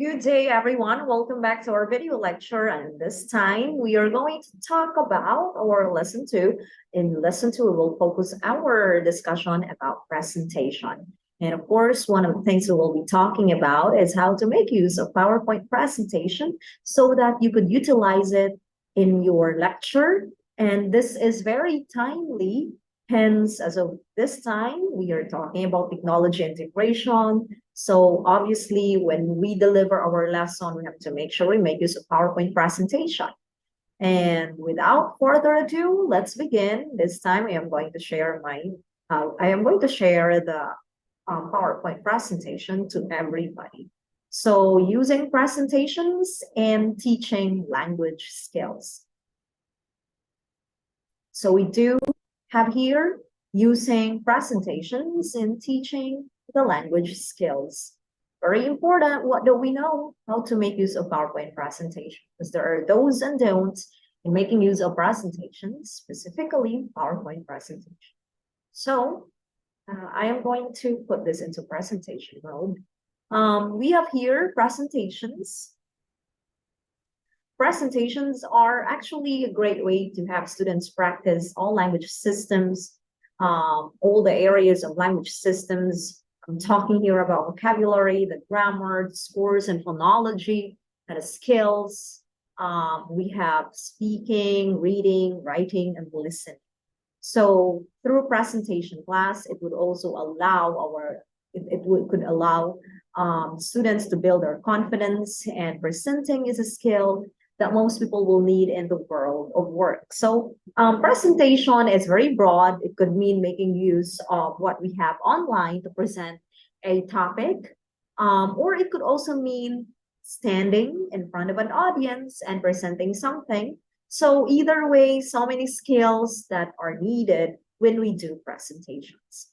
Good day, everyone. Welcome back to our video lecture. And this time we are going to talk about our lesson two. In lesson two, we will focus our discussion about presentation. And of course, one of the things we will be talking about is how to make use of PowerPoint presentation so that you could utilize it in your lecture. And this is very timely. Hence, as of this time, we are talking about technology integration. So obviously, when we deliver our lesson, we have to make sure we make use of PowerPoint presentation. And without further ado, let's begin. This time, I am going to share the PowerPoint presentation to everybody. So using presentations and teaching language skills. So we do have here using presentations in teaching the language skills. Very important. What do we know? How to make use of PowerPoint presentation, because there are do's and don'ts in making use of presentations, specifically PowerPoint presentation. So I am going to put this into presentation mode. We have here presentations. Presentations are actually a great way to have students practice all language systems, all the areas of language systems. I'm talking here about vocabulary, the grammar, the scores and phonology, and the skills. We have speaking, reading, writing, and listening. So through presentation class, it would also allow could allow students to build their confidence, and presenting is a skill that most people will need in the world of work. So presentation is very broad. It could mean making use of what we have online to present a topic, or it could also mean standing in front of an audience and presenting something. So either way, so many skills that are needed when we do presentations.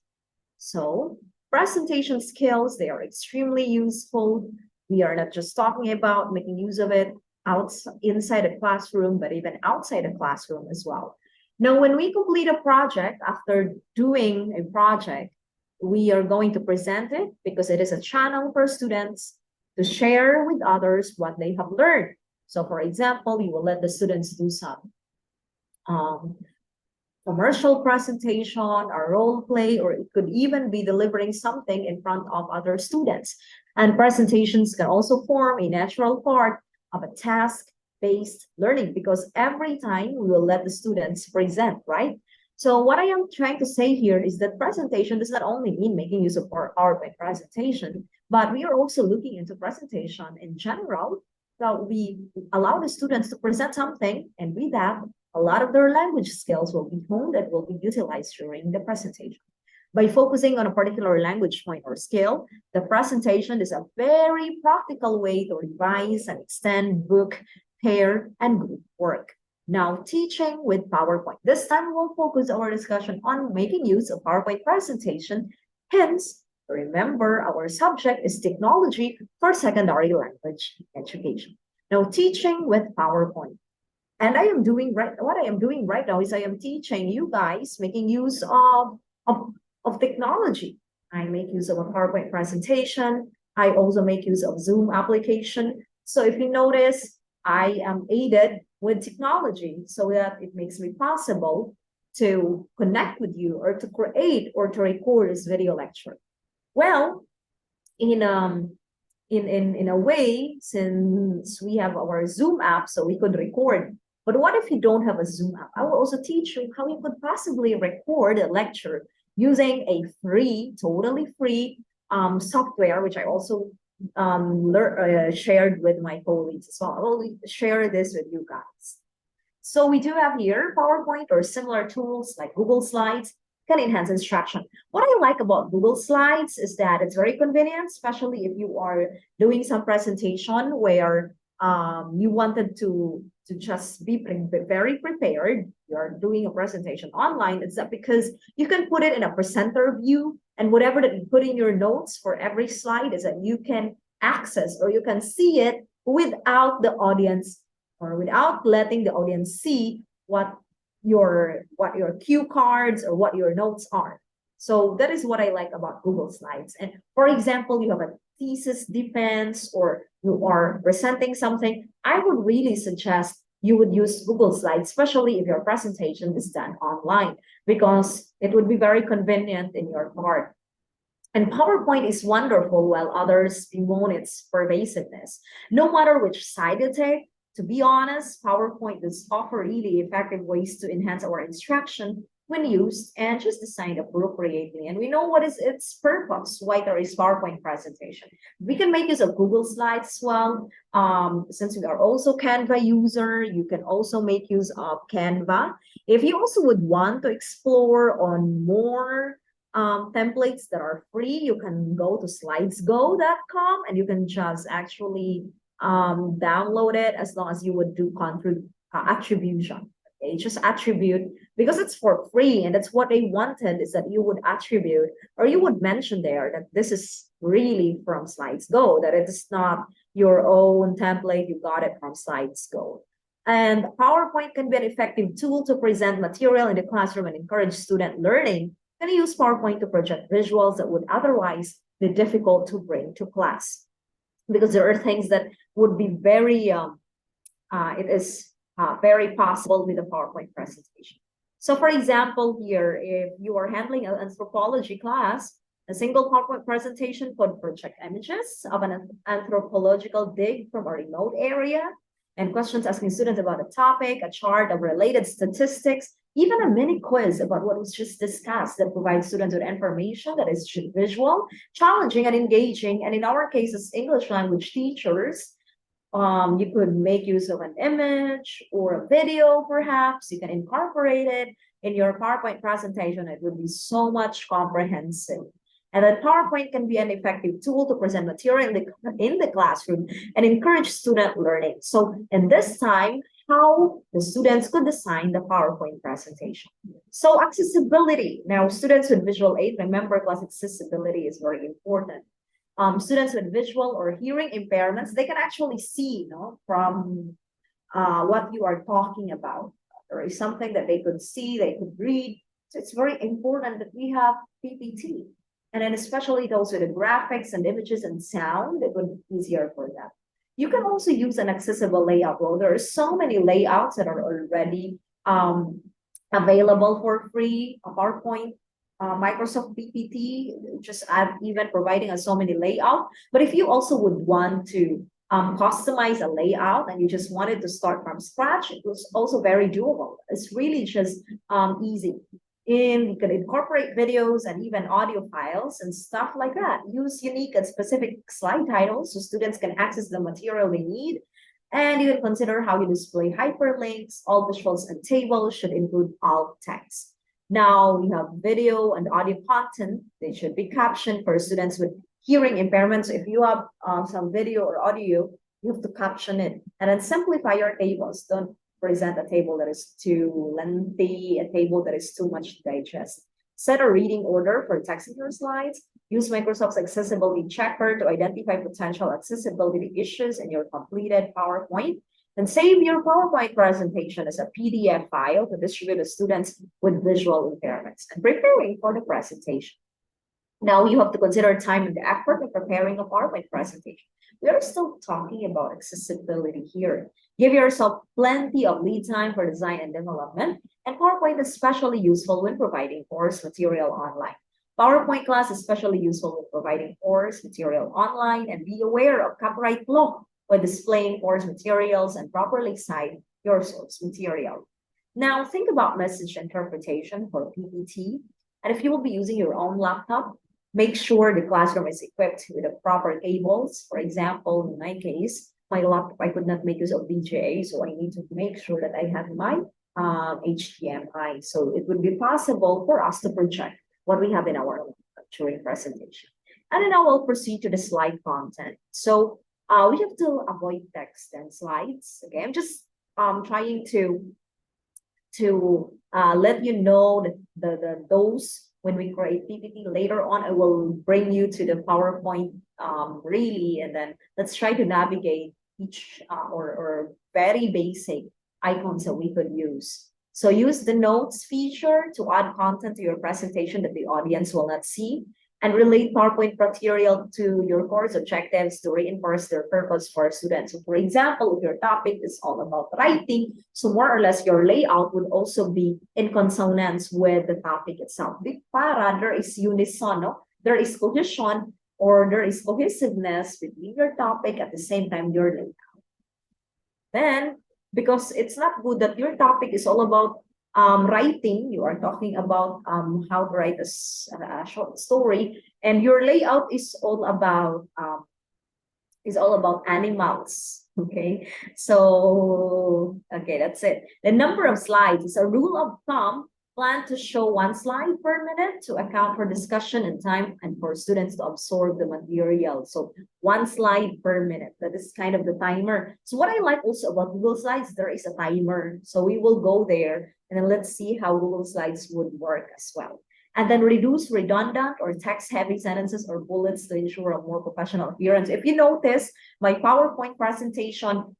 So presentation skills, they are extremely useful. We are not just talking about making use of it inside a classroom, but even outside a classroom as well. Now, when we complete a project, after doing a project, we are going to present it because it is a channel for students to share with others what they have learned. So for example, you will let the students do some commercial presentation, or role play, or it could even be delivering something in front of other students. And presentations can also form a natural part of a task-based learning, because every time we will let the students present, right? So what I am trying to say here is that presentation does not only mean making use of our PowerPoint presentation, but we are also looking into presentation in general, that we allow the students to present something, and with that, a lot of their language skills will be honed and will be utilized during the presentation. By focusing on a particular language point or skill, the presentation is a very practical way to revise and extend book, pair, and group work. Now, teaching with PowerPoint. This time, we'll focus our discussion on making use of PowerPoint presentation. Hence, remember, our subject is technology for secondary language education. Now, teaching with PowerPoint. And what I am doing right now is I am teaching you guys making use of technology. I make use of a PowerPoint presentation. I also make use of Zoom application. So if you notice, I am aided with technology so that it makes me possible to connect with you, or to create or to record this video lecture. Well, in a way, since we have our Zoom app, so we could record. But what if you don't have a Zoom app? I will also teach you how you could possibly record a lecture using a totally free software, which I also shared with my colleagues as well. I will share this with you guys. So we do have here PowerPoint or similar tools like Google Slides can enhance instruction. What I like about Google Slides is that it's very convenient, especially if you are doing some presentation where you wanted to just be very prepared. You're doing a presentation online. It's that because you can put it in a presenter view, and whatever that you put in your notes for every slide is that you can access, or you can see it without the audience, or without letting the audience see what your cue cards or what your notes are. So that is what I like about Google Slides. And for example, you have a thesis defense or you are presenting something, I would really suggest you would use Google Slides, especially if your presentation is done online, because it would be very convenient in your part. And PowerPoint is wonderful while others bemoan its pervasiveness. No matter which side you take, to be honest, PowerPoint does offer really effective ways to enhance our instruction when used and just designed appropriately. And we know what is its purpose, why there is PowerPoint presentation. We can make use of Google Slides as well. Since we are also Canva user, you can also make use of Canva. If you also would want to explore on more templates that are free, you can go to slidesgo.com and you can just actually download it as long as you would do attribution. Okay, just attribute because it's for free, and that's what they wanted, is that you would attribute or you would mention there that this is really from SlidesGo, that it is not your own template, you got it from SlidesGo. And PowerPoint can be an effective tool to present material in the classroom and encourage student learning. Can use PowerPoint to project visuals that would otherwise be difficult to bring to class, because there are things that would be very it is very possible with a PowerPoint presentation. So for example, here, if you are handling an anthropology class, a single PowerPoint presentation could project images of an anthropological dig from a remote area, and questions asking students about a topic, a chart of related statistics, even a mini quiz about what was just discussed that provides students with information that is visual, challenging, and engaging. And in our case, as English language teachers, you could make use of an image or a video, perhaps. You can incorporate it in your PowerPoint presentation. It would be so much comprehensive. And then PowerPoint can be an effective tool to present material in the classroom and encourage student learning. So in this time, how the students could design the PowerPoint presentation. So accessibility. Now, students with visual aid, remember, class accessibility is very important. Students with visual or hearing impairments, they can actually see, from what you are talking about. There is something that they could see, they could read. So it's very important that we have PPT. And then especially those with the graphics and images and sound, it would be easier for them. You can also use an accessible layout. Well, there are so many layouts that are already available for free. A PowerPoint, Microsoft PPT, just add even providing us so many layout. But if you also would want to customize a layout and you just wanted to start from scratch, it was also very doable. It's really just easy. You can incorporate videos and even audio files and stuff like that. Use unique and specific slide titles so students can access the material they need. And you can consider how you display hyperlinks. All visuals and tables should include alt text. Now we have video and audio content. They should be captioned for students with hearing impairments. If you have some video or audio, you have to caption it. And then simplify your tables. Don't present a table that is too lengthy, a table that is too much to digest. Set a reading order for text in your slides. Use Microsoft's accessibility checker to identify potential accessibility issues in your completed PowerPoint. And save your PowerPoint presentation as a PDF file to distribute to students with visual impairments and preparing for the presentation. Now you have to consider time and effort in preparing a PowerPoint presentation. We are still talking about accessibility here. Give yourself plenty of lead time for design and development, and PowerPoint is especially useful when providing course material online. PowerPoint class is especially useful when providing course material online, and be aware of copyright law when displaying course materials and properly cite your source material. Now think about message interpretation for PPT, and if you will be using your own laptop, make sure the classroom is equipped with the proper cables. For example, in my case, my laptop, I could not make use of VGA, so I need to make sure that I have my HDMI. So it would be possible for us to project what we have in our laptop during presentation. And then I will proceed to the slide content. So we have to avoid text and slides. Okay, I'm just trying to let you know that those when we create PPT later on, I will bring you to the PowerPoint really, and then let's try to navigate each or very basic icons that we could use. So use the notes feature to add content to your presentation that the audience will not see. and relate PowerPoint material to your course objectives to reinforce their purpose for students. So for example, if your topic is all about writing, so more or less your layout would also be in consonance with the topic itself. Para there is unison, no? There is cohesion or there is cohesiveness between your topic at the same time your layout. Then, because it's not good that your topic is all about writing, you are talking about how to write a short story, and your layout is all about animals. Okay, so okay, that's it. The number of slides is a rule of thumb. Plan to show one slide per minute to account for discussion and time and for students to absorb the material. So one slide per minute. That is kind of the timer. So what I like also about Google Slides, there is a timer. So we will go there and then let's see how Google Slides would work as well. And then reduce redundant or text-heavy sentences or bullets to ensure a more professional appearance. If you notice, my PowerPoint presentation,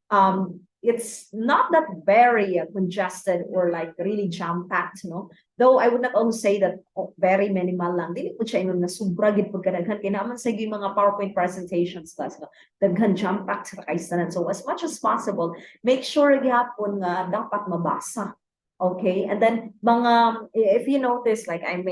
it's not that very congested or like really jam-packed, no? Though I would not also say that very minimal lang. Dili po siya yung nasubra gid pag kadaghan kay naman sa mga PowerPoint presentations class, no? Daghan jam-packed sa kaisanan. So as much as possible, make sure gyapon nga dapat mabasa. Okay, and then if you notice, like I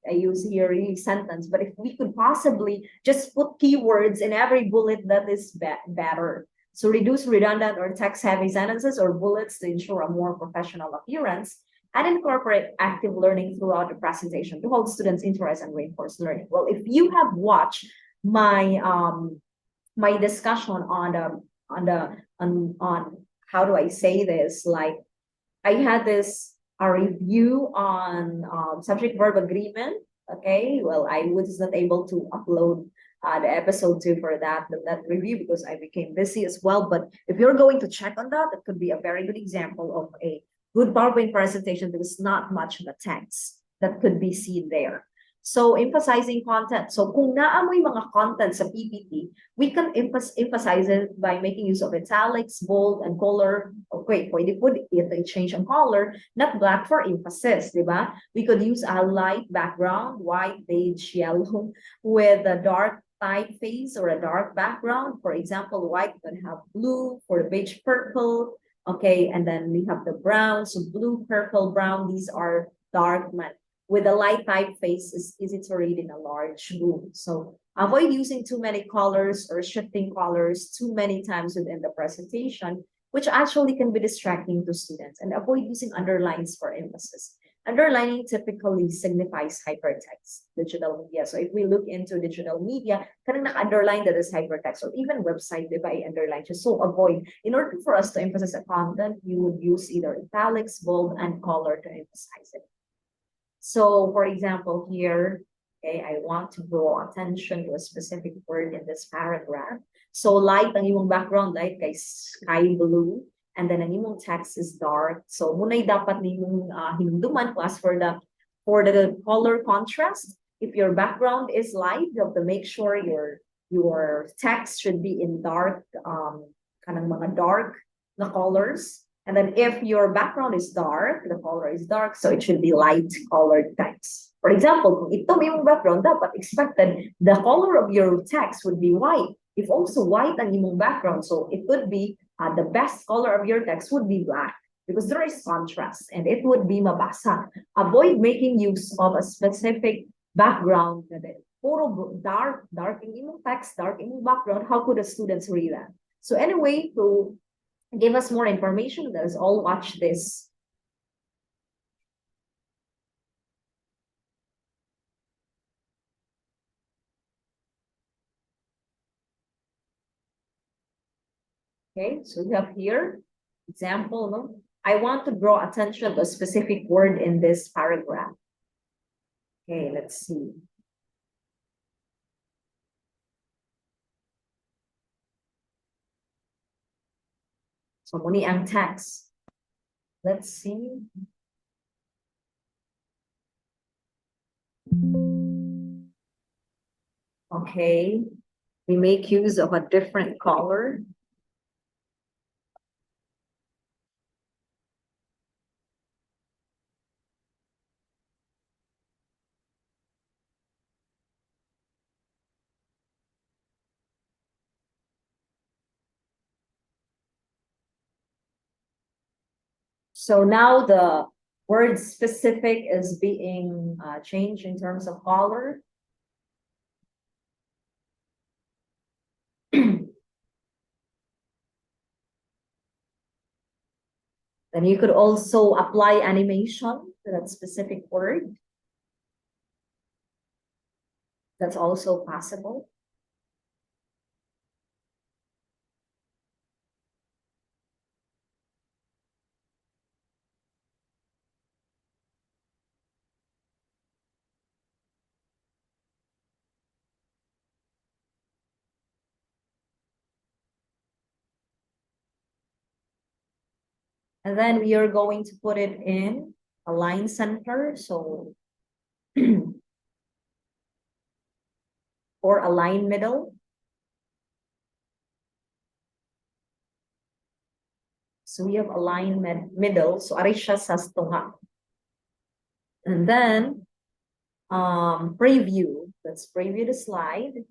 use here really sentence, but if we could possibly just put keywords in every bullet, that is better. So reduce redundant or text-heavy sentences or bullets to ensure a more professional appearance, and incorporate active learning throughout the presentation to hold students' interest and reinforce learning. Well, if you have watched my my discussion on how do I say this, like I had this a review on subject verb agreement. Okay, well, I was not able to upload the episode 2 for that review because I became busy as well. But if you're going to check on that, it could be a very good example of a good PowerPoint presentation. There's not much of a text that could be seen there. So emphasizing content. So kung naamoy mga content sa PPT, we can emphasize it by making use of italics, bold, and color. Okay, pwede po ito change ang color, not black for emphasis, di ba? We could use a light background, white, beige, yellow, with a dark typeface or a dark background. For example, white can have blue, for the beige, purple. Okay, and then we have the brown, so blue, purple, brown. These are dark matte. With a light typeface is easy to read in a large room. So avoid using too many colors or shifting colors too many times within the presentation, which actually can be distracting to students, and avoid using underlines for emphasis. Underlining typically signifies hypertext, digital media. So if we look into digital media, kanang naka-underline that is hypertext, or even website, di ba, i-underline siya. So avoid. In order for us to emphasize a content, you would use either italics, bold, and color to emphasize it. So for example, here, okay, I want to draw attention to a specific word in this paragraph. So light ang imong background, light kay sky blue, and then ang imong text is dark. So muna'y dapat nimong hinumduman as for the color contrast. If your background is light, you have to make sure your text should be in dark, kanang mga dark na colors. And then if your background is dark, the color is dark, so it should be light colored text. For example, kung ito yung background, dapat expected the color of your text would be white. If also white ang imong background, so it would be the best color of your text would be black because there is contrast and it would be mabasa. Avoid making use of a specific background. Puro dark yung imong text, dark imong background. How could the students read that? So anyway, to give us more information, let us all watch this. Okay, so we have here example, no? I want to draw attention to a specific word in this paragraph. Okay, let's see. So muni ang text. Let's see. Okay, we make use of a different color. So now the word specific is being changed in terms of color. Then you could also apply animation to that specific word. That's also possible. And then we are going to put it in a line center. So, or a line middle. So we have a line middle. So arisha sas tunga. And then preview. Let's preview the slide.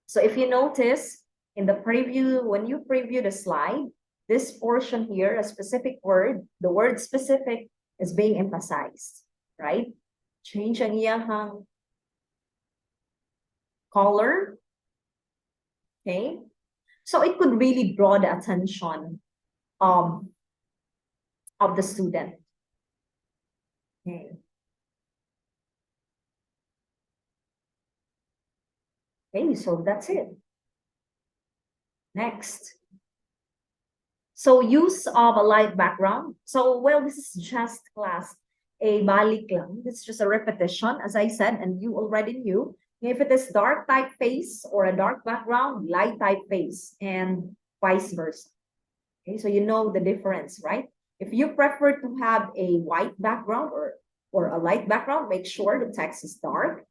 So if you notice in the preview, when you preview the slide, this portion here, a specific word, the word specific is being emphasized, right? Change ang iyahang color. Okay. So it could really draw the attention of the student. Okay. Okay, so that's it. Next. So use of a light background. So, well, this is just class a balik lang. It's just a repetition, as I said, and you already knew. If it is dark typeface or a dark background, light typeface, and vice versa. Okay, so you know the difference, right? If you prefer to have a white background or a light background, make sure the text is dark.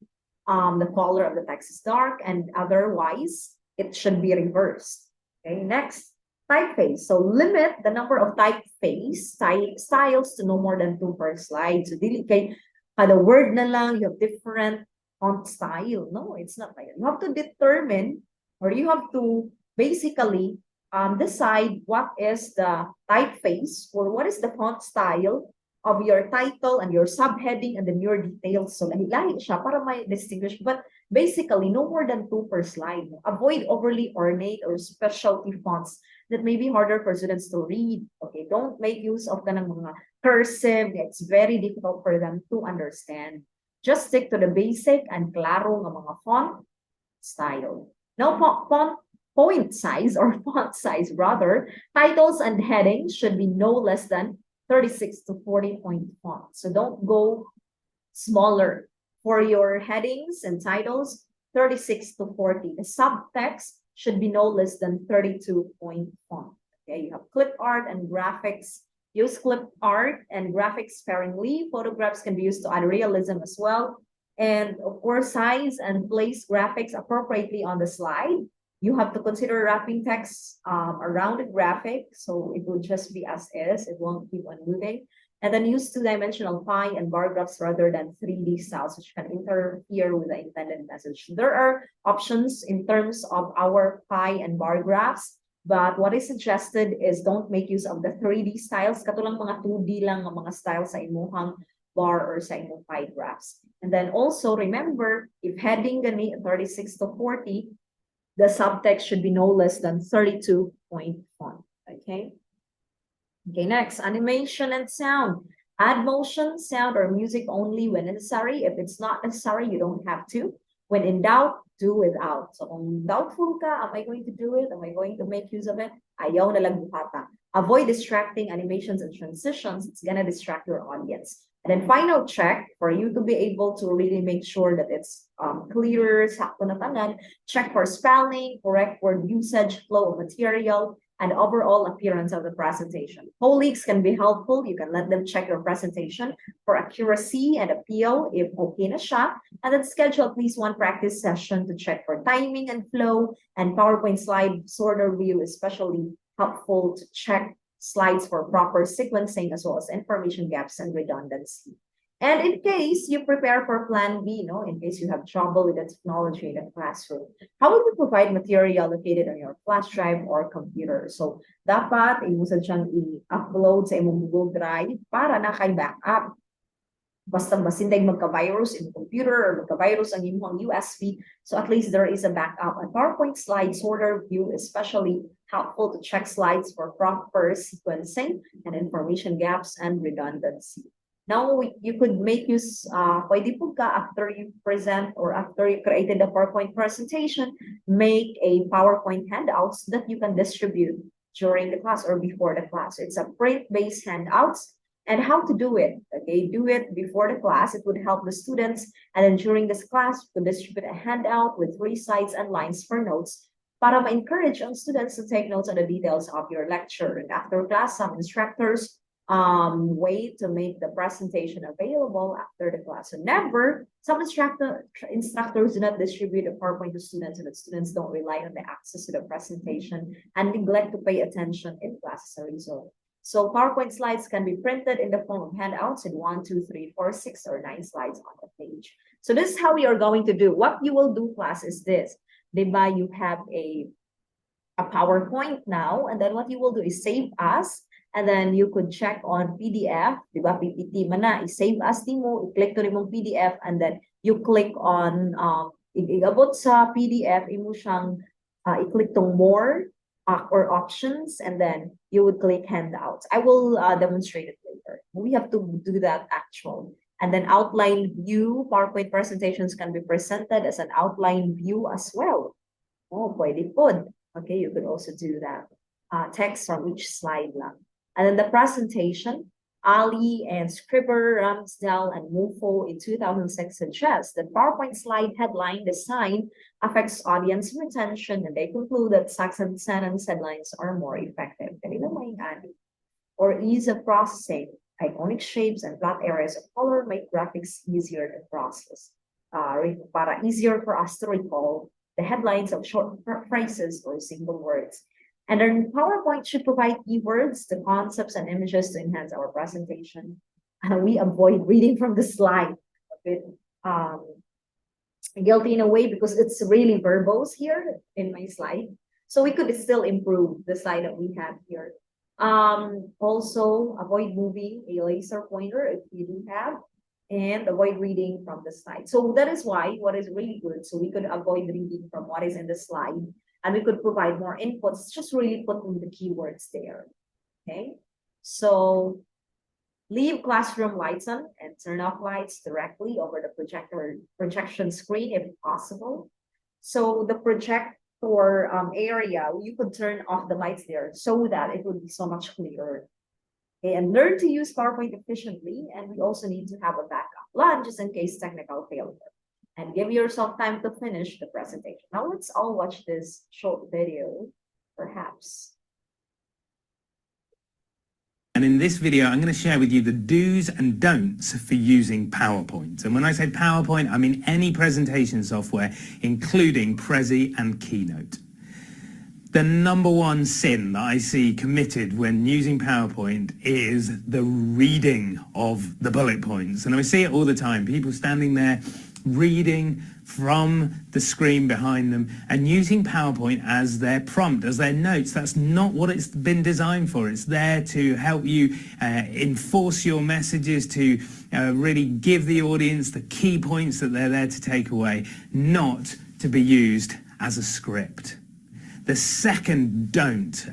The color of the text is dark, and otherwise it should be reversed. Okay, next, typeface. So limit the number of typeface styles to no more than 2 per slide. So dili kay kada word na lang you have different font style. No, it's not like that. You have to determine, or you have to basically decide what is the typeface or what is the font style of your title and your subheading and then your details. So lahi-lahi siya para may distinguish. But basically, no more than 2 per slide. Avoid overly ornate or specialty fonts that may be harder for students to read. Okay, don't make use of kanang mga cursive. It's very difficult for them to understand. Just stick to the basic and klaro ng mga font style. Now, point size or font size rather, titles and headings should be no less than 36 to 40 point font. So don't go smaller. For your headings and titles, 36 to 40. The subtext should be no less than 32 point font. Okay, you have clip art and graphics. Use clip art and graphics sparingly. Photographs can be used to add realism as well. And of course, size and place graphics appropriately on the slide. You have to consider wrapping text around the graphic, so it will just be as is. It won't keep on moving. And then use two-dimensional pie and bar graphs rather than 3D styles, which can interfere with the intended message. There are options in terms of our pie and bar graphs, but what is suggested is don't make use of the 3D styles. Katulang mga 2D lang ang mga styles sa imuhang bar or sa imong pie graphs. And then also remember, if heading gani 36 to 40, the subtext should be no less than 32 point font. Okay. Okay, next, animation and sound. Add motion, sound, or music only when necessary. If it's not necessary, you don't have to. When in doubt, do without. So kung doubtful ka, am I going to do it? Am I going to make use of it? Ayaw na lang bukata. Avoid distracting animations and transitions. It's gonna distract your audience. And then final check for you to be able to really make sure that it's clear, sakto na tanan. Check for spelling, correct word usage, flow of material, and overall appearance of the presentation. Colleagues can be helpful. You can let them check your presentation for accuracy and appeal if okay na siya. And then schedule at least one practice session to check for timing and flow. And PowerPoint slide sorter view is especially helpful to check slides for proper sequencing as well as information gaps and redundancy. And in case you prepare for plan B, in case you have trouble with the technology in the classroom, how will you provide material located on your flash drive or computer? So, dapat iusan siyang i-upload sa imong Google Drive para na kay backup. Basta basintay magka-virus in computer or magka-virus ang imong USB. So at least there is a backup. A PowerPoint slide sorter view is especially helpful to check slides for proper sequencing and information gaps and redundancy. Now, you could make use, pwede po ka after you present or after you created a PowerPoint presentation, make a PowerPoint handouts that you can distribute during the class or before the class. It's a print-based handouts. And how to do it, okay? Do it before the class. It would help the students. And then during this class, you could distribute a handout with 3 sides and lines for notes para ma-encourage ang students to take notes on the details of your lecture. And after class, some instructors wait to make the presentation available after the class. So never, some instructors do not distribute a PowerPoint to students, and the students don't rely on the access to the presentation and neglect to pay attention in class as a result. So PowerPoint slides can be printed in the form of handouts in 1, 2, 3, 4, 6, or 9 slides on the page. So this is how we are going to do. What you will do, class, is this. Diba, you have a PowerPoint now, and then what you will do is save as, and then you could check on PDF. Diba, PPT man na, i-save as mo, i-click to mong PDF, and then you click on, igabot sa PDF, imo siyang, i-click tong more, or options, and then you would click handouts. I will demonstrate it later. We have to do that actually. And then outline view, PowerPoint presentations can be presented as an outline view as well. Oh, pwede po. Okay, you could also do that. Text from each slide lang. And then the presentation, Ali and Scribber, Ramsdell, and Mufo in 2006 suggest that PowerPoint slide headline design affects audience retention, and they conclude that sentence headlines are more effective. Or ease of processing, iconic shapes and flat areas of color make graphics easier to process. Para easier for us to recall the headlines of short phrases or single words. And then PowerPoint should provide keywords, the concepts, and images to enhance our presentation. We avoid reading from the slide. A bit guilty in a way because it's really verbose here in my slide. So we could still improve the slide that we have here. Also, avoid moving a laser pointer if you do have, and avoid reading from the slide. So that is why what is really good. So we could avoid reading from what is in the slide. And we could provide more inputs, just really putting the keywords there, okay? So leave classroom lights on and turn off lights directly over the projection screen if possible. So the projector area, you could turn off the lights there so that it would be so much clearer. Okay, and learn to use PowerPoint efficiently, and we also need to have a backup plan just in case technical failure. And give yourself time to finish the presentation. Now let's all watch this short video, perhaps. And in this video, I'm going to share with you the do's and don'ts for using PowerPoint. And when I say PowerPoint, I mean any presentation software, including Prezi and Keynote. The number one sin that I see committed when using PowerPoint is the reading of the bullet points. And I see it all the time, people standing there reading from the screen behind them and using PowerPoint as their prompt, as their notes. That's not what it's been designed for. It's there to help you enforce your messages, to really give the audience the key points that they're there to take away, not to be used as a script. The second don't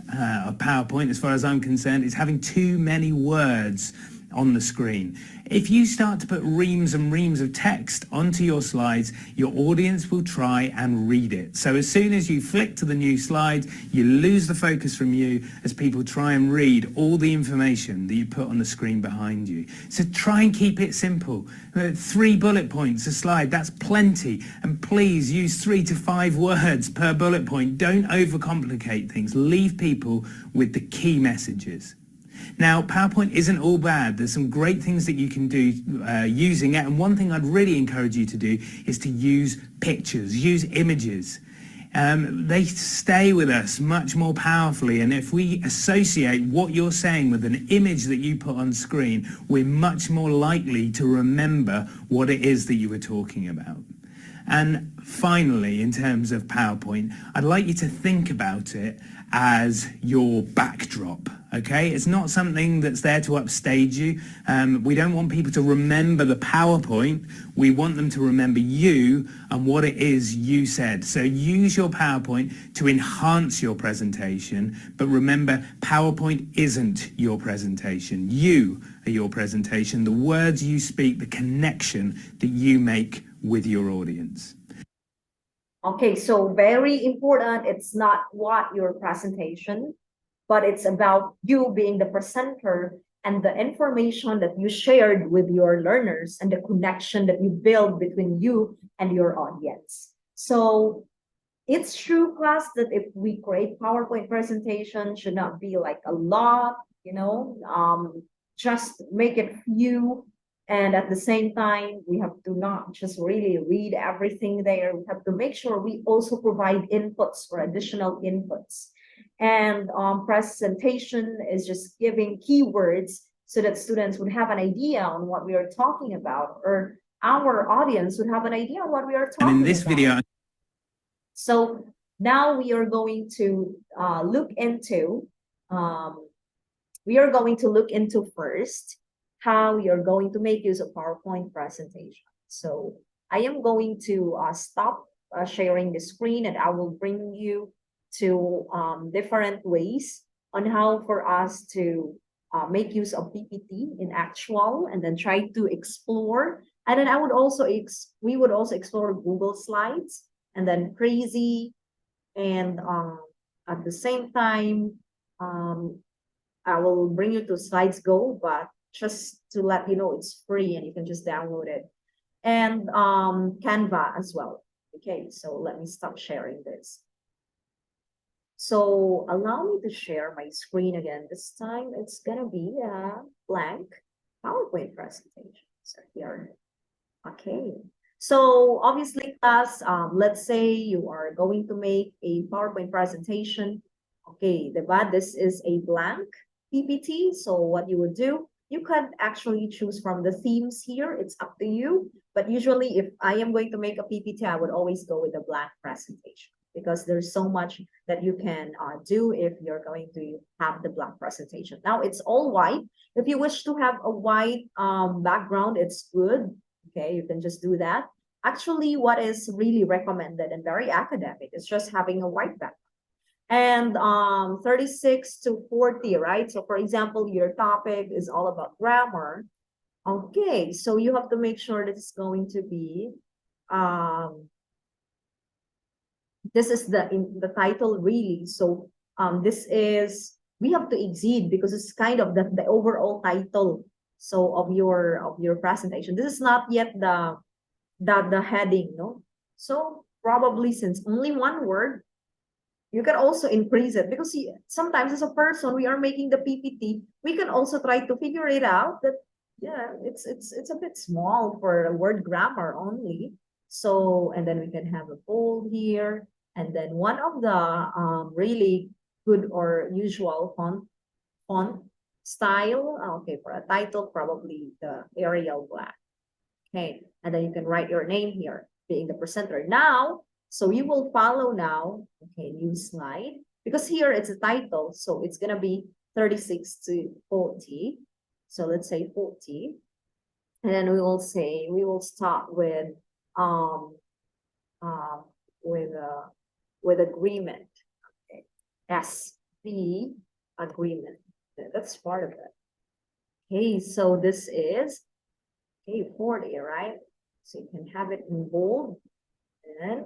of PowerPoint, as far as I'm concerned, is having too many words on the screen. If you start to put reams and reams of text onto your slides, your audience will try and read it. So as soon as you flick to the new slide, you lose the focus from you as people try and read all the information that you put on the screen behind you. So try and keep it simple. 3 bullet points a slide, that's plenty. And please use 3 to 5 words per bullet point. Don't overcomplicate things. Leave people with the key messages. Now, PowerPoint isn't all bad. There's some great things that you can do using it. And one thing I'd really encourage you to do is to use pictures, use images. they stay with us much more powerfully. And if we associate what you're saying with an image that you put on screen, we're much more likely to remember what it is that you were talking about. And finally, in terms of PowerPoint, I'd like you to think about it as your backdrop, okay? It's not something that's there to upstage you. We don't want people to remember the PowerPoint. We want them to remember you and what it is you said. So use your PowerPoint to enhance your presentation, but remember, PowerPoint isn't your presentation. You are your presentation, the words you speak, the connection that you make with your audience. Okay, so very important. It's not what your presentation, but it's about you being the presenter and the information that you shared with your learners and the connection that you build between you and your audience. So it's true, class, that if we create PowerPoint presentation, should not be like a lot, just make it few. And at the same time, we have to not just really read everything there. We have to make sure we also provide inputs or additional inputs. And presentation is just giving keywords so that students would have an idea on what we are talking about, or our audience would have an idea on what we are talking about. And in this video, so now we are going to look into first how you're going to make use of PowerPoint presentation. So I am going to stop sharing the screen, and I will bring you to different ways on how for us to make use of PPT in actual, and then try to explore. And then we would also explore Google Slides, and then Crazy, and at the same time, I will bring you to Slides Go, but just to let you know, it's free and you can just download it. And Canva as well. Okay, so let me stop sharing this. So allow me to share my screen again. This time it's gonna be a blank PowerPoint presentation. So here, okay. So obviously, class, let's say you are going to make a PowerPoint presentation. Okay, this is a blank PPT. So what you would do, you could actually choose from the themes here. It's up to you. But usually if I am going to make a PPT, I would always go with a blank presentation, because there's so much that you can do if you're going to have the blank presentation. Now it's all white. If you wish to have a white background, it's good. Okay, you can just do that. Actually, what is really recommended and very academic is just having a white background. And 36 to 40, right? So for example, your topic is all about grammar. Okay, so you have to make sure that it's going to be, this is the title really. So we have to exceed, because it's kind of the overall title. So of your presentation, this is not yet the heading, no? So probably, since only one word, you can also increase it, because sometimes as a person, we are making the PPT, we can also try to figure it out that, yeah, it's a bit small for a word grammar only. So, and then we can have a bold here. And then one of the really good or usual font style, okay, for a title, probably the Arial black. Okay, and then you can write your name here, being the presenter. Now, so you will follow now, okay, new slide, because here it's a title, so it's gonna be 36 to 40. So let's say 40, and then we will start with agreement. Okay, the agreement. That's part of it. Okay, so this is 40, right? So you can have it in bold, and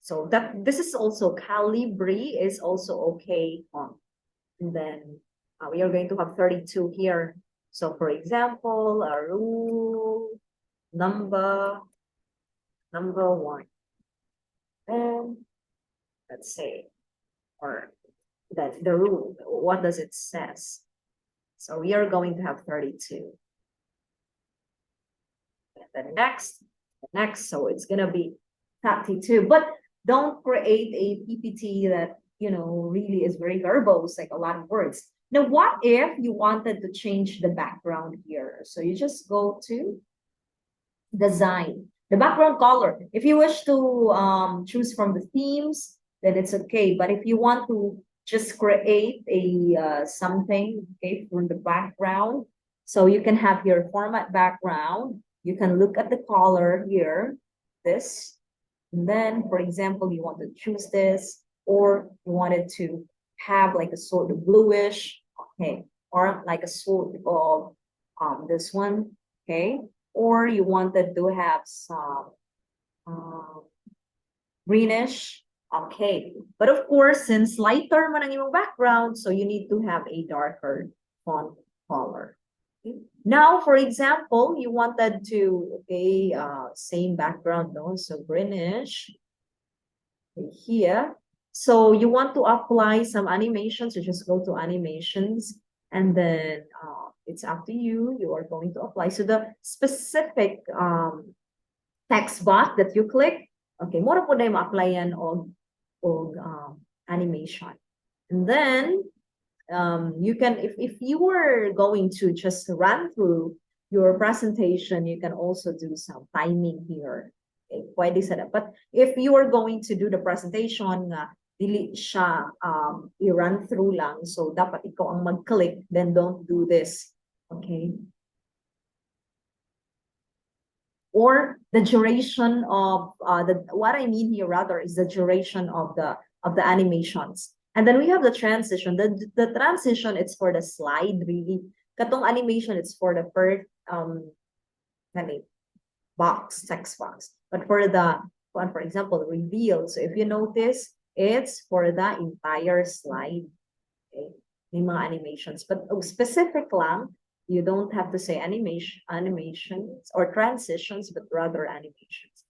so this is also Calibri is also okay. And then we are going to have 32 here. So for example, a rule number 1. And let's say, or that the rule, what does it says? So we are going to have 32. And then next, so it's gonna be 32. But don't create a PPT that, really is very verbose, like a lot of words. Now, what if you wanted to change the background here? So you just go to design, the background color. If you wish to choose from the themes, then it's okay. But if you want to just create a something, okay, from the background, so you can have your format background. You can look at the color here, this, and then, for example, you want to choose this, or you wanted to have like a sort of bluish, okay, or like a sort of this one, okay, or you wanted to have some uh, greenish, okay. But of course, since lighter man ang iyong background, so you need to have a darker font color. Okay. Now, for example, you wanted to, okay, same background, no? So greenish here. So you want to apply some animations, you just go to animations, and then it's up to you. You are going to apply. So the specific text box that you click, okay, mura po na yung applyan og animation. And then you can, if you were going to just run through your presentation, you can also do some timing here. Okay, pwede sa but if you are going to do the presentation nga dili siya i-run through lang, so dapat ikaw ang mag-click, then don't do this. Okay. Or the duration of what I mean here rather is the duration of the animations. And then we have the transition. The transition, it's for the slide, really. Katong animation, it's for the first box, text box. But for the one, for example, reveal. So if you notice, it's for the entire slide. Okay. May mga animations. But specific lang, you don't have to say animations or transitions, but rather animations.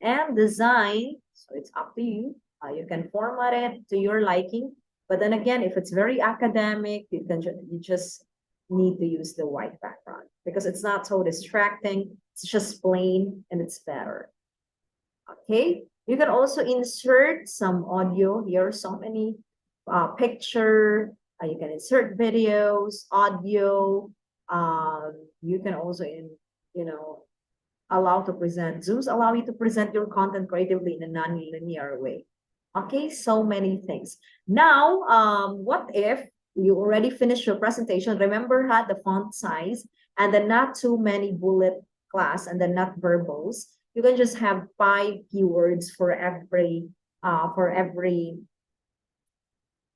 And design, so it's up to you. You can format it to your liking. But then again, if it's very academic, you just need to use the white background because it's not so distracting. It's just plain and it's better. Okay. You can also insert some audio here, so many picture. You can insert videos, audio. You can also allow to present. Zooms allow you to present your content creatively in a non-linear way. Okay, so many things. Now, what if you already finished your presentation? Remember, had the font size and then not too many bullet class and then not verbals. You can just have 5 keywords for every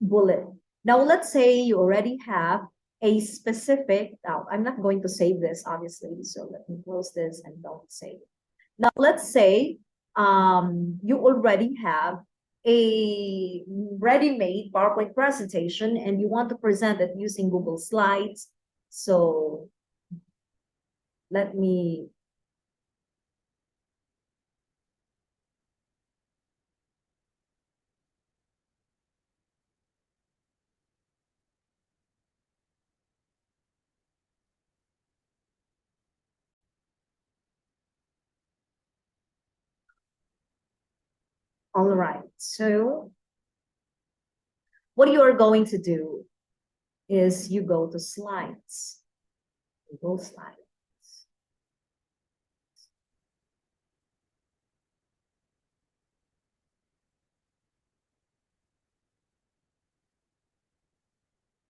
bullet. Now, let's say you already have a specific, now I'm not going to save this, obviously, so let me close this and don't save. Now, let's say you already have a ready-made PowerPoint presentation and you want to present it using Google Slides. So let me all right, so what you are going to do is you go to slides. Google Slides.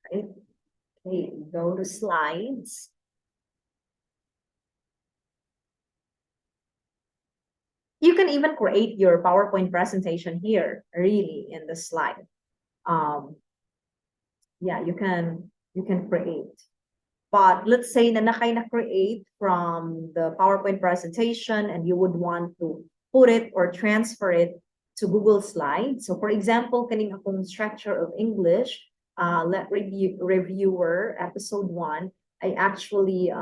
Right? Okay, go to slides. You can even create your PowerPoint presentation here, really, in the slide. Yeah, you can create. But let's say na create from the PowerPoint presentation and you would want to put it or transfer it to Google Slides. So for example, kaning akong structure of English, let reviewer episode 1, I actually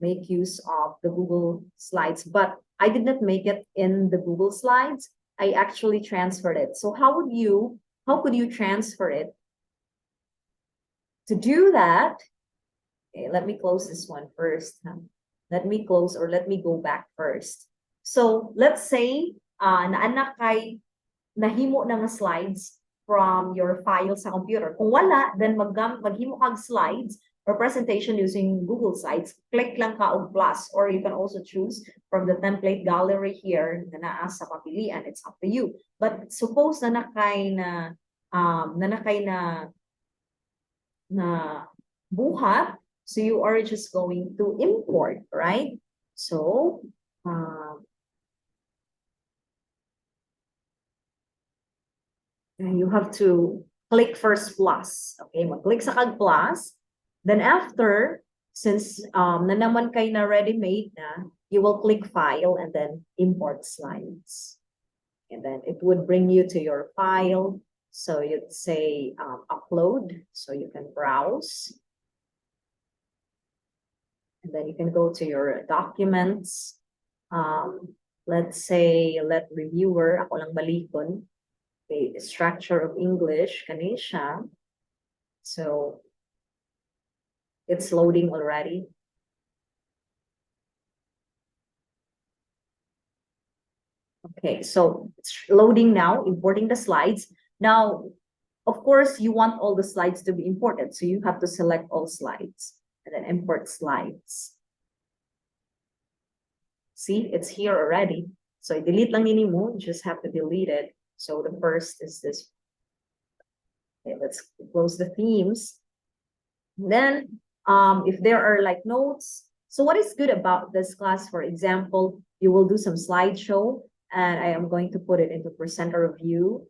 make use of the Google Slides, but I did not make it in the Google Slides. I actually transferred it. So how could you transfer it? To do that, okay, let me close this one first. Let me close or let me go back first. So let's say naanak kay nahimo na nga slides from your file sa computer. Kung wala, then maghimo kag slides or presentation using Google Slides, click lang ka og plus, or you can also choose from the template gallery here na naa sa papilian. It's up to you. But suppose na nakay na buhat, so you are just going to import, right? So you have to click first plus. Okay, mag-click sa kag plus. Then after, since na naman kay na ready-made na, you will click file and then import slides. And then it would bring you to your file. So you'd say upload, so you can browse. And then you can go to your documents. Let's say, let reviewer, ako lang balikon. Okay, structure of English, kani siya. So it's loading already. Okay, so it's loading now, importing the slides. Now, of course, you want all the slides to be imported, so you have to select all slides and then import slides. See, it's here already. So delete lang nini mo, you just have to delete it. So the first is this. Okay, let's close the themes. Then, if there are like notes, so what is good about this class, for example, you will do some slideshow, and I am going to put it into presenter view.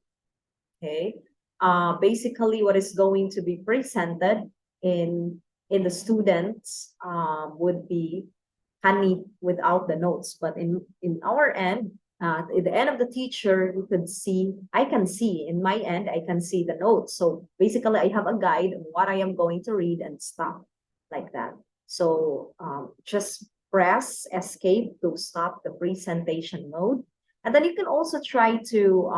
Okay. Basically, what is going to be presented in the students would be honey without the notes, but in our end, at the end of the teacher, you could see, I can see in my end, I can see the notes. So basically, I have a guide on what I am going to read and stop like that. So just press escape to stop the presentation mode. And then you can also try to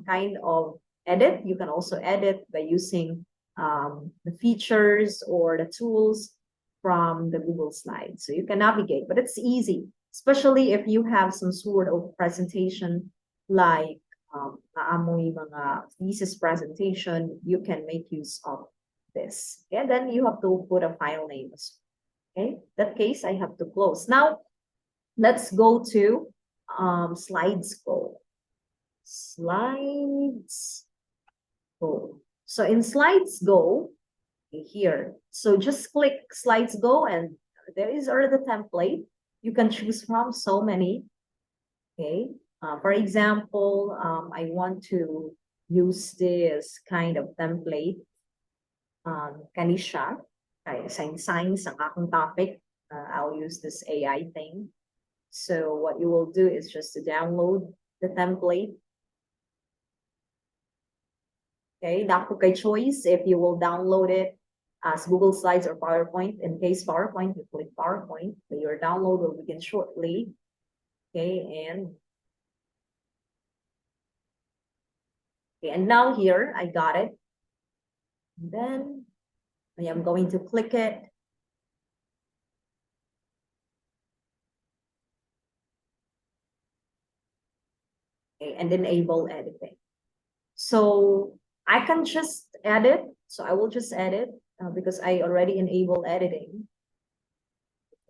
kind of edit. You can also edit by using the features or the tools from the Google Slides. So you can navigate, but it's easy, especially if you have some sort of presentation like naamoy mga thesis presentation, you can make use of this. And then you have to put a file name. Okay, that case I have to close. Now, let's go to slides go. Slides go. So in slides go, here, so just click slides go and there is already the template. You can choose from so many. Okay, for example, I want to use this kind of template. Kanisha, science ang akong topic. I'll use this AI thing. So what you will do is just to download the template. Okay, dako kay choice if you will download it as Google Slides or PowerPoint. In case PowerPoint, you click PowerPoint. Your download will begin shortly. Okay, and now here I got it. And then I am going to click it. Okay, and enable editing. So I can just edit. So I will just edit because I already enabled editing.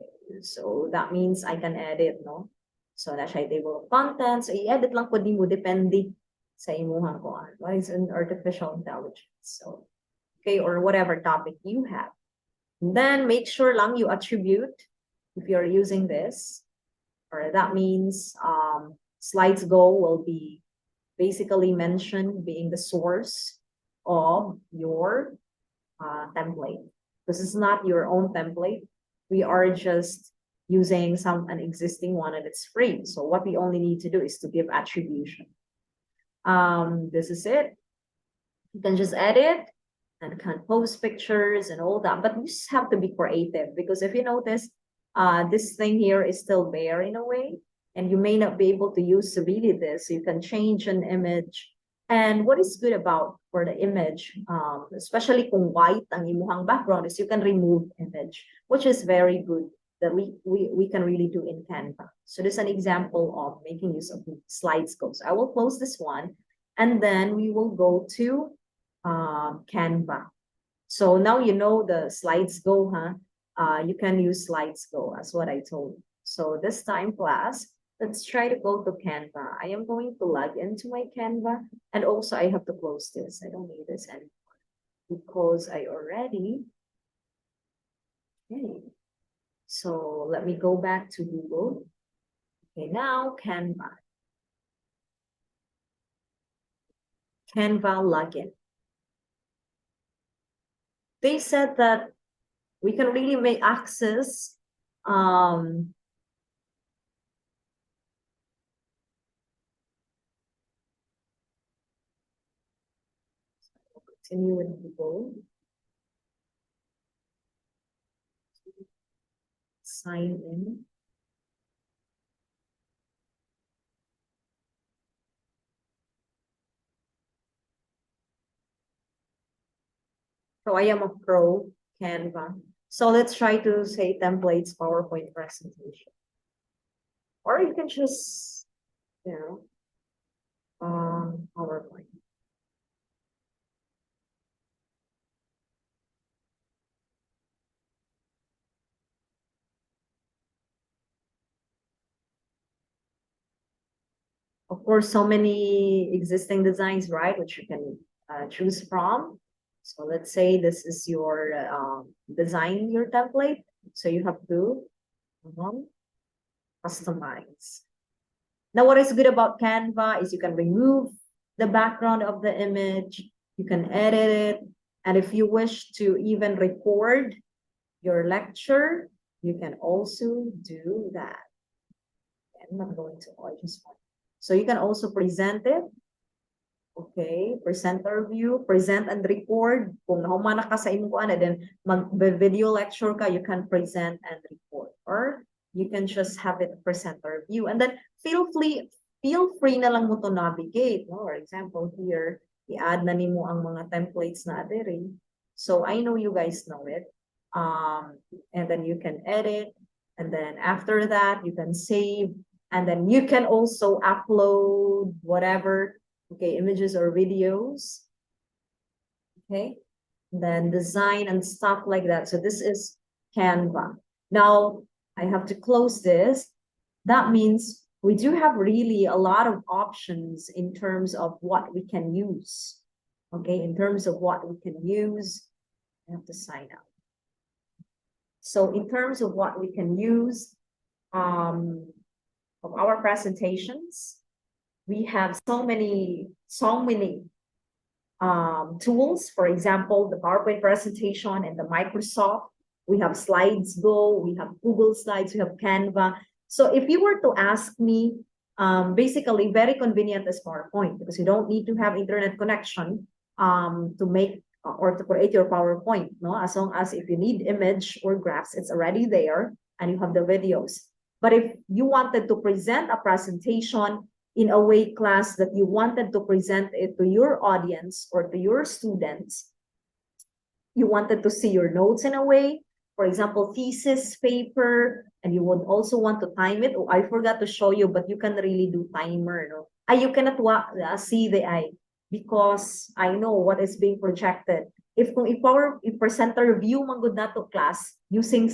Okay, so that means I can edit, no? So na siya table of contents. So i-edit lang po din mo depende sa imuhang kuan. What is an artificial intelligence? So, okay, or whatever topic you have. And then make sure lang you attribute if you're using this, or that means slides go will be basically mentioned being the source of your template. This is not your own template. We are just using an existing one and it's free. So what we only need to do is to give attribution. This is it. You can just edit and can post pictures and all that, but you just have to be creative because if you notice, this thing here is still bare in a way, and you may not be able to use really this. So you can change an image. And what is good about for the image, especially kung white ang imuhang background, is you can remove image, which is very good that we can really do in Canva. So this is an example of making use of slides go. So I will close this one, and then we will go to Canva. So now you know the slides go, huh? You can use slides go as what I told you. So this time, class, let's try to go to Canva. I am going to log into my Canva, and also I have to close this. I don't need this anymore because I already, okay. So let me go back to Google. Okay, now Canva. Canva login. They said that we can really make access continue with Google. Sign in. So I am a pro Canva. So let's try to say templates PowerPoint presentation. Or you can just, you know, PowerPoint. Of course, so many existing designs, right, which you can choose from. So let's say this is your design, your template. So you have to customize. Now, what is good about Canva is you can remove the background of the image, you can edit it, and if you wish to even record your lecture, you can also do that. I'm not going to, I just want. So you can also present it. Okay, presenter view, present and record. Kung nahumanak ka sa imong kuan, then mag-video lecture ka, you can present and record. Or you can just have it presenter view. And then feel free na lang mo to navigate. No? For example, here, i-add na nimo ang mga templates na adere. So I know you guys know it. And then you can edit. And then after that, you can save. And then you can also upload whatever, okay, images or videos. Okay, then design and stuff like that. So this is Canva. Now I have to close this. That means we do have really a lot of options in terms of what we can use. Okay, in terms of what we can use, I have to sign up. So in terms of what we can use of our presentations, we have so many tools. For example, the PowerPoint presentation and the Microsoft. We have Slides Go, we have Google Slides, we have Canva. So if you were to ask me, basically very convenient as PowerPoint because you don't need to have internet connection to make or to create your PowerPoint. No, as long as if you need image or graphs, it's already there and you have the videos. But if you wanted to present a presentation in a way, class, that you wanted to present it to your audience or to your students, you wanted to see your notes in a way, for example, thesis paper, and you would also want to time it. Oh, I forgot to show you, but you can really do timer. No? You cannot see the eye because I know what is being projected. If presenter view man gud nato class using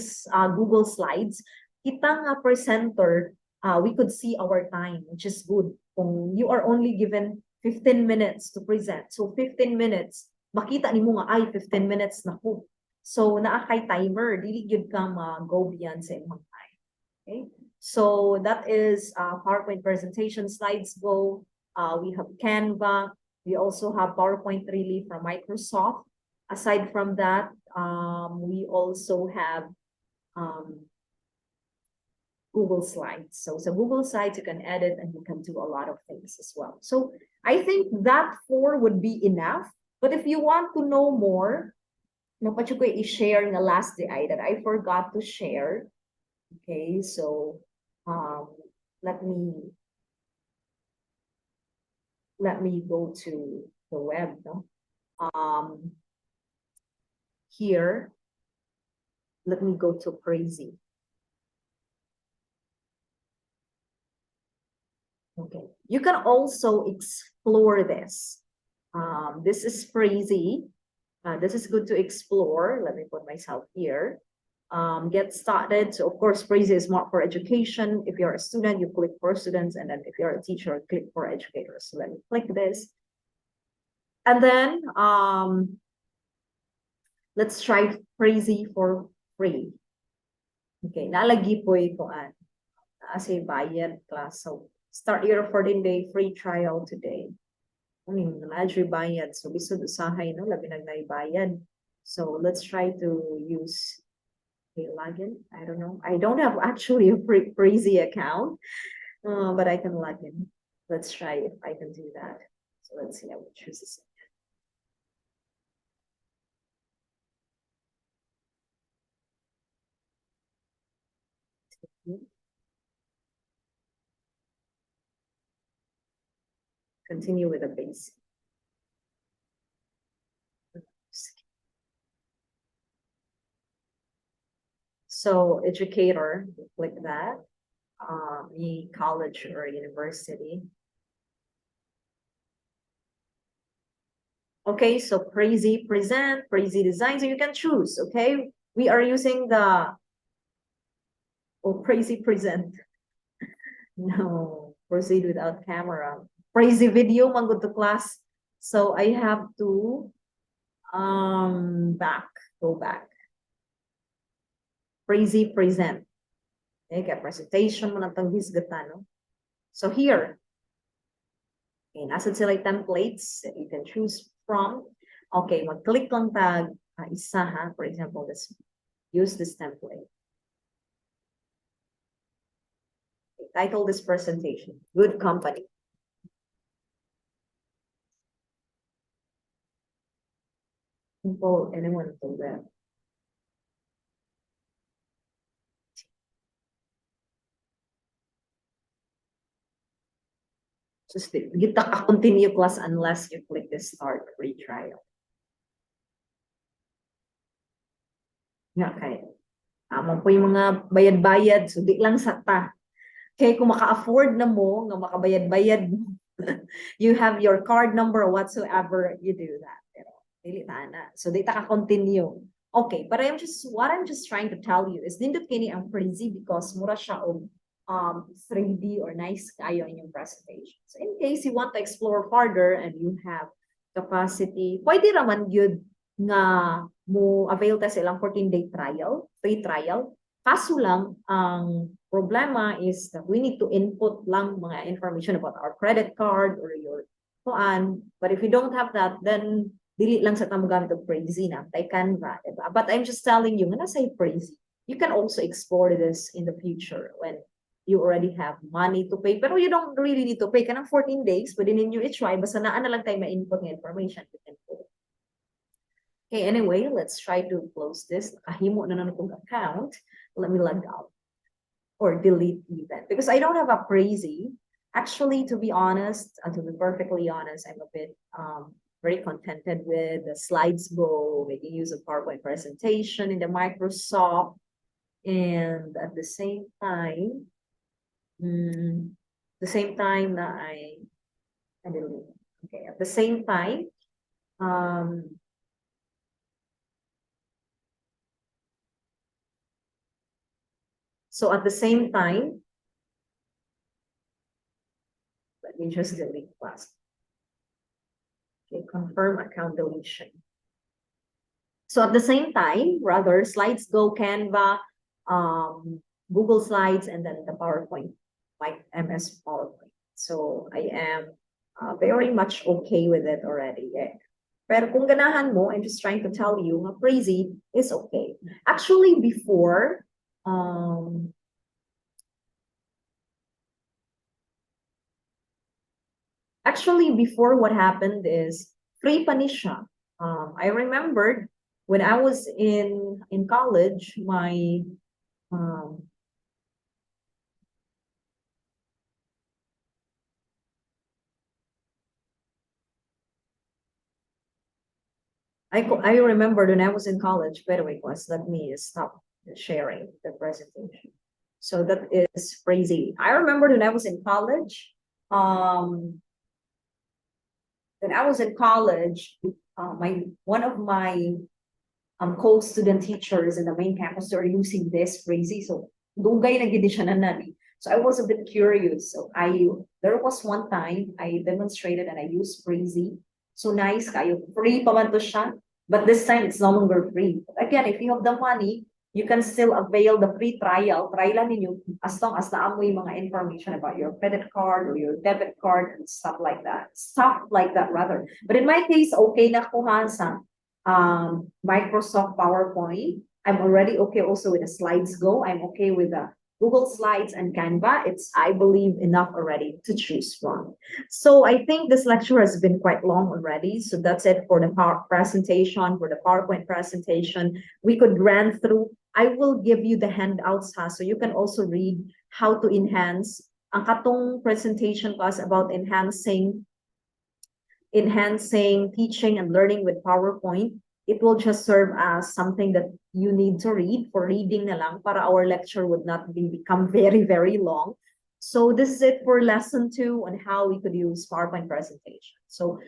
Google Slides, kita nga presenter, we could see our time, which is good. Kung you are only given 15 minutes to present, so 15 minutes, makita ni mo nga, ay, 15 minutes na po. So, naa kay timer, dili gyud ka go beyond sa imong time. Okay? So, that is PowerPoint presentation, Slides Go. We have Canva. We also have PowerPoint really from Microsoft. Aside from that, we also have Google Slides. So Google Slides, you can edit and you can do a lot of things as well. So I think that 4 would be enough. But if you want to know more, napacho ko i-share na last day that I forgot to share. Okay, so let me go to the web. No? Here, let me go to Crazy. You can also explore this. This is crazy. This is good to explore. Let me put myself here. Get started. So of course, Praise is more for education. If you're a student, you click for students, and then if you're a teacher, click for educators. So let me click this. And then let's try Crazy for free. Okay, nalagi po ito as a bayad class. So start your 14-day free trial today. Imagine bayad. So bisod usahay, no? Labi nagbayad. So let's try to use a login. I don't know. I don't have actually a crazy account, but I can log in. Let's try if I can do that. So let's see. I will choose this. Continue with the base. So educator, click that. College or university. Okay, so Crazy present, Crazy design. So you can choose. Okay, we are using the Crazy present. No, proceed without camera. Crazy video, mango to class. So I have to go back. Crazy present. Okay, presentation mo natang hisgatan, no? So here, okay, nasa sila templates that you can choose from. Okay, mag-click lang tag isa ha. For example, let's use this template. Okay, title this presentation, Good Company. Simple, anyone do that. Just kita ka-continue class unless you click the start free trial. Okay. Tama po yung mga bayad-bayad. So, di lang sa ta. Okay, kung maka-afford na mo, nga makabayad-bayad mo, you have your card number or whatsoever, you do that. Pero, dili na. So, di ta ka-continue. Okay, but what I'm just trying to tell you is, nindot kini ang crazy because mura siya og 3D or nice kayo in your presentation. So in case you want to explore further and you have capacity, pwede raman yun nga mo avail ta sa ilang 14-day trial, free trial. Kaso lang, ang problema is that we need to input lang mga information about our credit card or your kuan. But if you don't have that, then dili lang sa tamo gamit og Crazy na, tay Canva, diba? But I'm just telling you, nga nasa Crazy, you can also explore this in the future when you already have money to pay, pero you don't really need to pay. Kanang 14 days, pwede ninyo i-try, basta na lang tayo ma-input ng information. Okay, anyway, let's try to close this. Nakahimo na itong account. Let me log out or delete even, because I don't have a Crazy. Actually, to be honest, and to be perfectly honest, I'm a bit very contented with the Slides Go, making use of PowerPoint presentation in the Microsoft, and at the same time, na I delete. Okay, at the same time, so at the same time, let me just delete class. Okay, confirm account deletion. So at the same time, rather, Slides Go, Canva, Google Slides, and then the PowerPoint, like MS PowerPoint. So I am very much okay with it already. Yeah. Pero kung ganahan mo, I'm just trying to tell you, Crazy is okay. Actually, before, what happened is, free pa ni siya. I remembered when I was in college, my I remember when I was in college, by the way, class, let me stop sharing the presentation. So that is Crazy. I remember when I was in college, when I was in college, one of my co-student teachers in the main campus are using this crazy. So dugay na gid siya na nani. So I was a bit curious. So there was one time I demonstrated and I used crazy. So nice kayo. Free pa man to siya. But this time it's no longer free. But again, if you have the money, you can still avail the free trial. Try lang ninyo as long as naamoy mga information about your credit card or your debit card and stuff like that. Stuff like that rather. But in my case, okay na kuhan sa Microsoft PowerPoint. I'm already okay also with the Slides Go. I'm okay with the Google Slides and Canva. It's, I believe, enough already to choose from. So I think this lecture has been quite long already. So that's it for the presentation, for the PowerPoint presentation. We could run through. I will give you the handouts so you can also read how to enhance. Ang katong presentation class about enhancing teaching and learning with PowerPoint. It will just serve as something that you need to read for reading na lang para our lecture would not become very, very long. So this is it for lesson 2 on how we could use PowerPoint presentation. So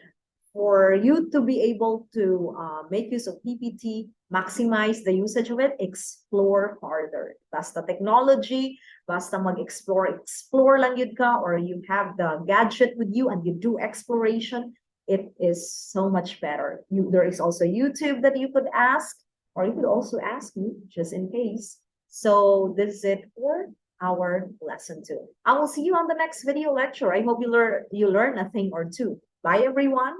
for you to be able to make use of PPT, maximize the usage of it, explore further. Basta technology, basta explore lang yun ka, or you have the gadget with you and you do exploration, it is so much better. There is also YouTube that you could ask, or you could also ask me just in case. So this is it for our lesson 2. I will see you on the next video lecture. I hope you learn a thing or two. Bye, everyone.